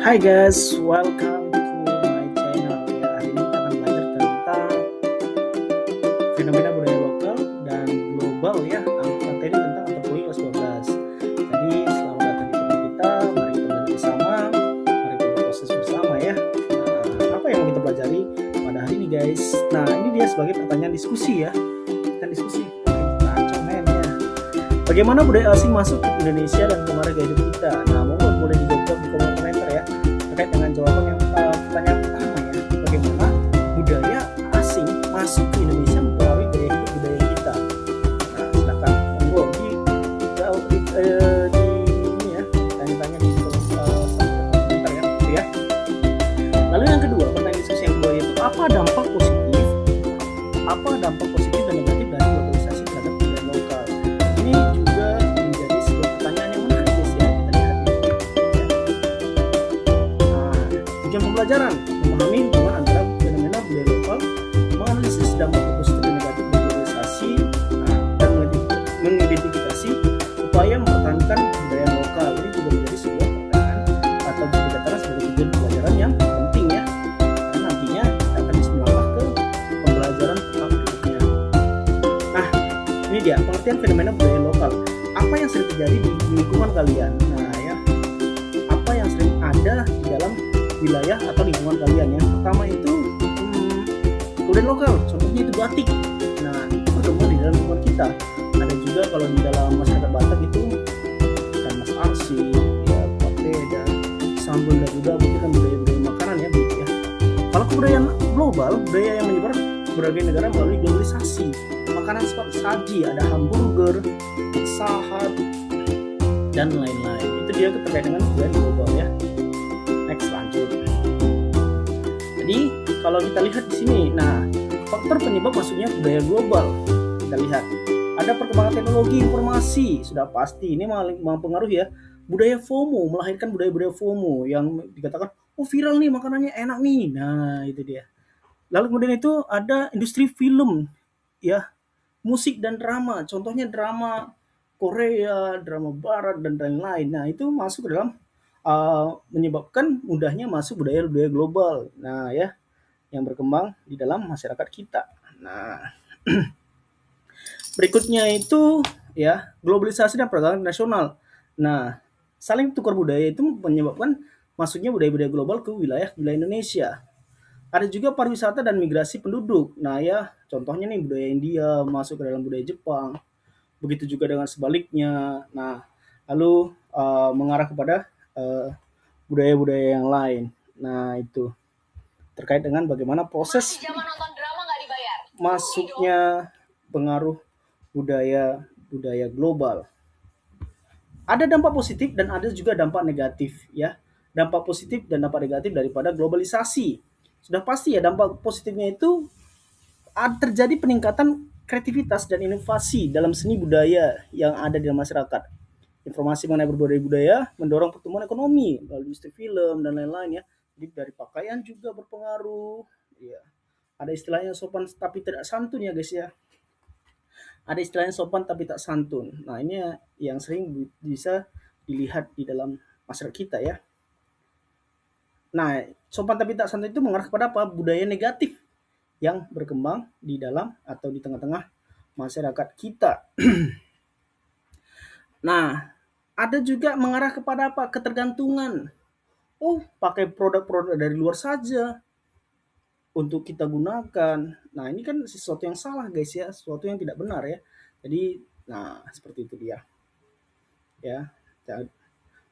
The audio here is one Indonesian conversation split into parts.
Hai guys, welcome to my channel ya. Hari ini kita akan belajar tentang fenomena budaya lokal dan global ya. Materi tentang antropologi kelas 12. Jadi selamat datang di channel kita. Mari kita belajar bersama. Mari kita proses bersama ya. Apa yang mau kita pelajari pada hari ini guys? Nah, ini dia sebagai pertanyaan diskusi ya. Kita diskusi. Kacau men ya. Bagaimana budaya asing masuk ke Indonesia dan mempengaruhi gaya hidup kita? Nah, monggo boleh dijawab di kolom komentar ya. Terkait dengan jawaban yang pertanyaan pertama ya, bagaimana budaya asing masuk ke Indonesia mempengaruhi gaya hidup budaya kita. Nah, silakan monggo di ini ya, tanya-tanya di kolom komentar ya, gitu ya. Lalu yang kedua, pertanyaan diskusi yang kedua itu apa dampak positif dan negatif dari globalisasi terhadap budaya lokal? Ini juga menjadi sebuah pertanyaan yang menarik guys ya. Kita lihat ini. Tujuan pembelajaran memahami hubungan antara fenomena budaya lokal, menganalisis dampak positif dan negatif dari globalisasi, dan mengidentifikasi upaya mempertahankan budaya lokal. Ini juga menjadi sebuah pertanyaan atau bisa dikatakan sebagai tujuan pembelajaran yang penting ya. Karena nantinya kita akan bisa melangkah ke pembelajaran tahap berikutnya. Nah, ini dia pengertian fenomena budaya lokal. Apa yang sering terjadi di lingkungan kalian? Nah ya, apa yang sering ada di dalam wilayah atau lingkungan kalian ya. Pertama itu budaya lokal, contohnya itu batik. Nah, itu berkembang di dalam lingkungan kita. Ada juga kalau di dalam masyarakat Batak itu ikan mas arsik, ya, papeda, sambal garuda, itu kan budaya-budaya makanan ya, begitu ya. Kalau kebudayaan global, budaya yang menyebar berbagai negara melalui globalisasi. Makanan seperti saji, ada hamburger, pizza hut, dan lain-lain. Itu dia terkait dengan budaya global ya. Next lanjut. Jadi kalau kita lihat di sini, nah faktor penyebab masuknya budaya global, kita lihat ada perkembangan teknologi informasi, sudah pasti ini mempengaruhi ya. Budaya FOMO, melahirkan budaya-budaya FOMO yang dikatakan oh viral nih makanannya enak nih. Nah itu dia. Lalu kemudian itu ada industri film ya, musik dan drama. Contohnya drama Korea, drama Barat dan lain-lain. Nah itu masuk ke dalam menyebabkan mudahnya masuk budaya-budaya global. Nah ya, yang berkembang di dalam masyarakat kita. Nah, berikutnya itu ya globalisasi dan perdagangan nasional. Nah, saling tukar budaya itu menyebabkan masuknya budaya-budaya global ke wilayah Indonesia. Ada juga pariwisata dan migrasi penduduk. Nah ya, contohnya nih budaya India masuk ke dalam budaya Jepang. Begitu juga dengan sebaliknya. Nah, lalu mengarah kepada budaya-budaya yang lain. Nah, itu terkait dengan bagaimana proses masuknya pengaruh budaya global. Ada dampak positif dan ada juga dampak negatif ya. Dampak positif dan dampak negatif daripada globalisasi. Sudah pasti ya, dampak positifnya itu terjadi peningkatan kreativitas dan inovasi dalam seni budaya yang ada di masyarakat. Informasi mengenai berbagai budaya mendorong pertumbuhan ekonomi melalui industri film dan lain-lain ya. Jadi dari pakaian juga berpengaruh. Ya. Ada istilahnya sopan tapi tidak santun ya guys ya. Ada istilahnya sopan tapi tak santun. Nah ini yang sering bisa dilihat di dalam masyarakat kita ya. Nah, sopan tapi tak santun itu mengarah kepada apa? Budaya negatif yang berkembang di dalam atau di tengah-tengah masyarakat kita. Nah, ada juga mengarah kepada apa? Ketergantungan. Oh, pakai produk-produk dari luar saja untuk kita gunakan. Nah, ini kan sesuatu yang salah guys ya, sesuatu yang tidak benar ya. Jadi, nah seperti itu dia. Ya.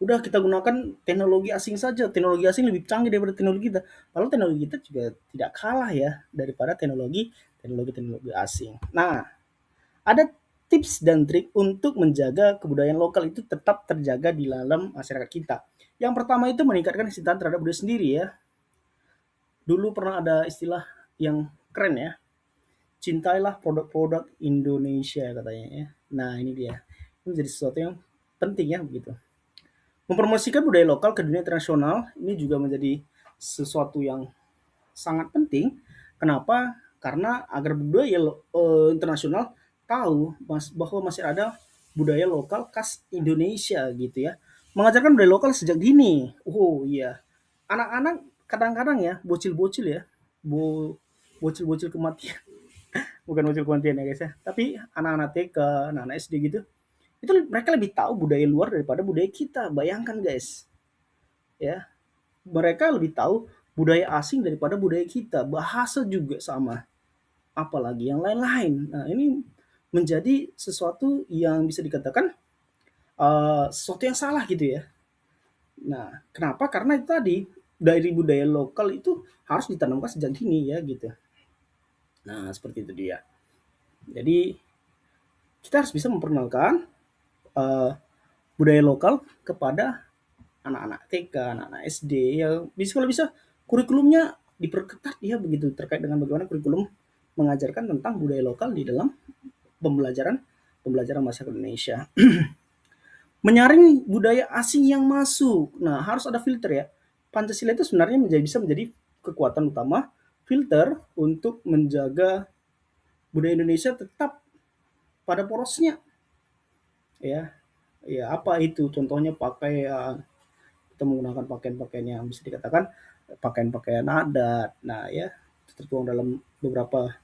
Udah kita gunakan teknologi asing saja. Teknologi asing lebih canggih daripada teknologi kita. Lalu teknologi kita juga tidak kalah ya daripada teknologi asing. Nah, ada tips dan trik untuk menjaga kebudayaan lokal itu tetap terjaga di dalam masyarakat kita. Yang pertama itu meningkatkan kecintaan terhadap budaya sendiri ya. Dulu pernah ada istilah yang keren ya. Cintailah produk-produk Indonesia katanya ya. Nah, ini dia. Ini menjadi sesuatu yang penting ya begitu. Mempromosikan budaya lokal ke dunia internasional ini juga menjadi sesuatu yang sangat penting. Kenapa? Karena agar budaya internasional tahu bahwa masih ada budaya lokal khas Indonesia gitu ya. Mengajarkan budaya lokal sejak dini. Oh iya. anak-anak kadang-kadang ya, bocil-bocil ya, bocil-bocil kematian, bukan bocil kematian ya guys ya, tapi anak-anak TK, anak-anak SD gitu, itu mereka lebih tahu budaya luar daripada budaya kita. Bayangkan guys, ya, mereka lebih tahu budaya asing daripada budaya kita, bahasa juga sama, apalagi yang lain-lain. Nah, ini menjadi sesuatu yang bisa dikatakan sesuatu yang salah gitu ya. Nah, kenapa? Karena itu tadi dari budaya lokal itu harus ditanamkan sejak dini ya gitu. Nah, seperti itu dia. Jadi kita harus bisa memperkenalkan uh, budaya lokal kepada anak-anak TK, anak-anak SD ya, bisa kalau bisa kurikulumnya diperketat ya begitu, terkait dengan bagaimana kurikulum mengajarkan tentang budaya lokal di dalam pembelajaran pembelajaran masyarakat Indonesia. Menyaring budaya asing yang masuk. Nah, harus ada filter ya. Pancasila itu sebenarnya bisa menjadi kekuatan utama filter untuk menjaga budaya Indonesia tetap pada porosnya ya. Ya, apa itu? Contohnya pakaian, kita menggunakan pakaian-pakaian yang bisa dikatakan pakaian-pakaian adat. Nah, ya, tertuang dalam beberapa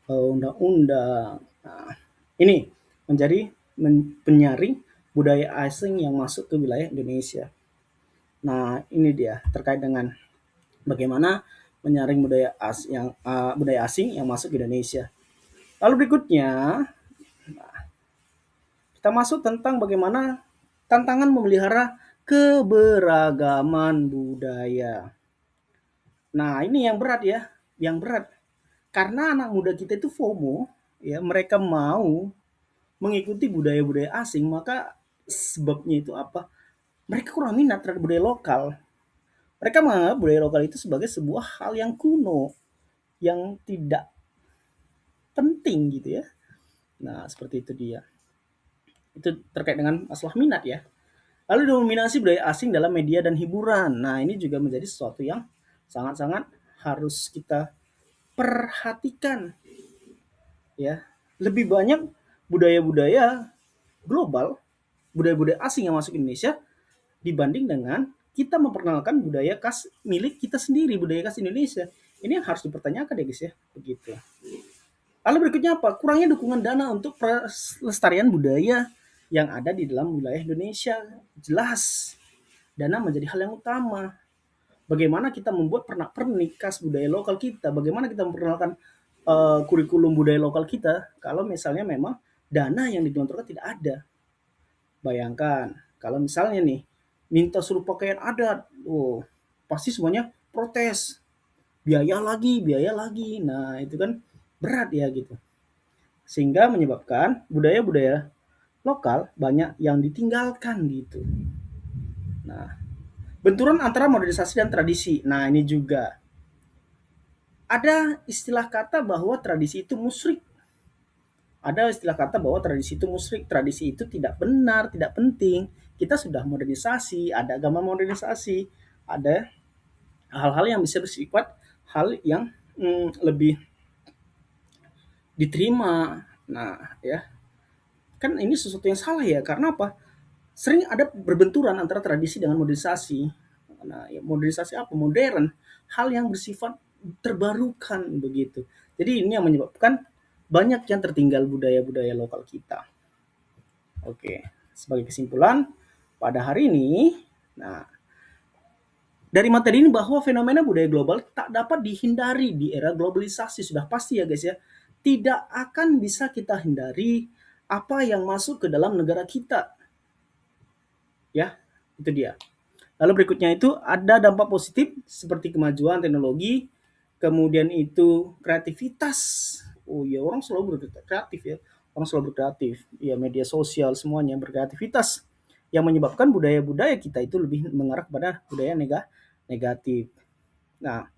undang-undang. Nah, ini menjadi penyaring budaya asing yang masuk ke wilayah Indonesia. Nah, ini dia terkait dengan bagaimana menyaring budaya asing yang masuk ke Indonesia. Lalu berikutnya kita masuk tentang bagaimana tantangan memelihara keberagaman budaya. Nah, ini yang berat ya, yang berat. Karena anak muda kita itu FOMO, ya, mereka mau mengikuti budaya-budaya asing, maka sebabnya itu apa? Mereka kurang minat terhadap budaya lokal. Mereka menganggap budaya lokal itu sebagai sebuah hal yang kuno, yang tidak penting gitu ya. Nah, seperti itu dia. Itu terkait dengan masalah minat ya. Lalu dominasi budaya asing dalam media dan hiburan. Nah, ini juga menjadi sesuatu yang sangat-sangat harus kita perhatikan ya. Lebih banyak budaya-budaya global, budaya-budaya asing yang masuk Indonesia dibanding dengan kita memperkenalkan budaya khas milik kita sendiri, budaya khas Indonesia. Ini yang harus dipertanyakan ya guys ya, begitu. Lalu berikutnya apa? Kurangnya dukungan dana untuk pelestarian budaya yang ada di dalam wilayah Indonesia. Jelas, dana menjadi hal yang utama. Bagaimana kita membuat pernak-pernik khas budaya lokal kita, bagaimana kita memperkenalkan kurikulum budaya lokal kita, kalau misalnya memang dana yang digelontorkan tidak ada. Bayangkan, kalau misalnya nih, minta suruh pakaian adat, oh, pasti semuanya protes. Biaya lagi, biaya lagi. Nah, itu kan berat ya gitu. Sehingga menyebabkan budaya-budaya lokal banyak yang ditinggalkan gitu. Nah, benturan antara modernisasi dan tradisi. Nah, ini juga ada istilah kata bahwa tradisi itu musyrik. Ada istilah kata bahwa tradisi itu musyrik, tradisi itu tidak benar, tidak penting. Kita sudah modernisasi, ada agama modernisasi, ada hal-hal yang bisa bersifat hal yang lebih diterima. Nah, ya, kan ini sesuatu yang salah ya, karena apa? Sering ada berbenturan antara tradisi dengan modernisasi. Nah, ya, modernisasi apa? Modern, hal yang bersifat terbarukan begitu. Jadi ini yang menyebabkan banyak yang tertinggal budaya-budaya lokal kita. Oke, sebagai kesimpulan pada hari ini, nah, dari materi ini bahwa fenomena budaya global tak dapat dihindari di era globalisasi, sudah pasti ya guys ya. Tidak akan bisa kita hindari apa yang masuk ke dalam negara kita. Ya, itu dia. Lalu berikutnya itu ada dampak positif seperti kemajuan teknologi, kemudian itu kreativitas. Oh ya, orang selalu berkreatif ya. Orang selalu berkreatif. Ya, media sosial semuanya berkreativitas yang menyebabkan budaya-budaya kita itu lebih mengarah kepada budaya negatif. Nah,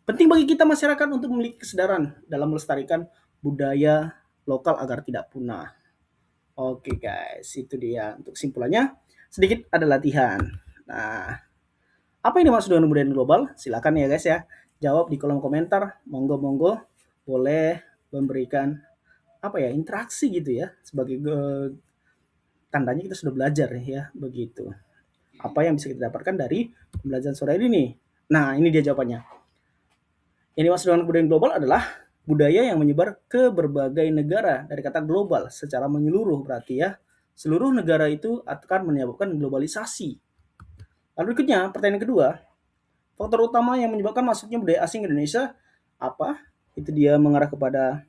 penting bagi kita masyarakat untuk memiliki kesadaran dalam melestarikan budaya lokal agar tidak punah. Oke guys, itu dia untuk kesimpulannya. Sedikit ada latihan. Nah, apa ini maksud dengan budaya global? Silakan ya guys ya. Jawab di kolom komentar. Monggo-monggo boleh memberikan apa ya, interaksi gitu ya. Sebagai tandanya kita sudah belajar ya, begitu. Apa yang bisa kita dapatkan dari pembelajaran sore ini nih? Nah, ini dia jawabannya. Yang dimaksud dengan kebudayaan global adalah budaya yang menyebar ke berbagai negara. Dari kata global, secara menyeluruh berarti ya. Seluruh negara itu akan menyebabkan globalisasi. Lalu berikutnya, pertanyaan kedua, faktor utama yang menyebabkan masuknya budaya asing ke Indonesia apa? Itu dia mengarah kepada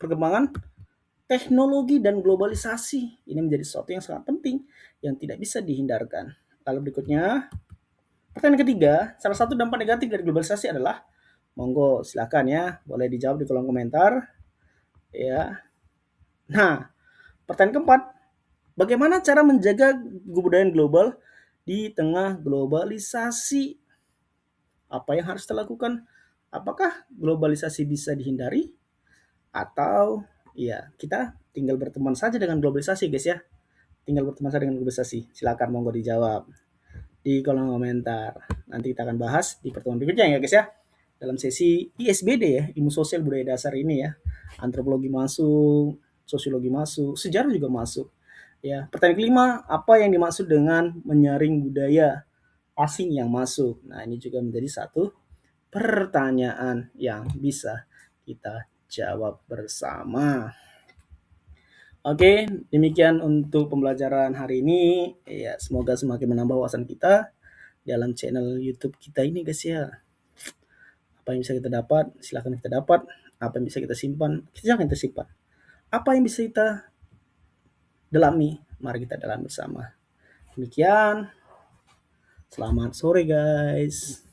perkembangan teknologi dan globalisasi. Ini menjadi sesuatu yang sangat penting yang tidak bisa dihindarkan. Lalu berikutnya, pertanyaan ketiga, salah satu dampak negatif dari globalisasi adalah, monggo silakan ya, boleh dijawab di kolom komentar. Ya. Nah, pertanyaan keempat, bagaimana cara menjaga kebudayaan global di tengah globalisasi? Apa yang harus dilakukan? Apakah globalisasi bisa dihindari atau ya kita tinggal berteman saja dengan globalisasi guys ya? Tinggal berteman saja dengan globalisasi. Silakan monggo dijawab di kolom komentar. Nanti kita akan bahas di pertemuan berikutnya ya guys ya. Dalam sesi ISBD ya, ilmu sosial budaya dasar ini ya. Antropologi masuk, sosiologi masuk, sejarah juga masuk. Ya, pertanyaan kelima, apa yang dimaksud dengan menyaring budaya asing yang masuk? Nah, ini juga menjadi satu pertanyaan yang bisa kita jawab bersama. Oke, demikian untuk pembelajaran hari ini. Ya, semoga semakin menambah wawasan kita dalam channel YouTube kita ini, guys ya. Apa yang bisa kita dapat, silahkan kita dapat. Apa yang bisa kita simpan, silahkan kita simpan. Apa yang bisa kita dalami, mari kita dalami bersama. Demikian. Selamat sore, guys.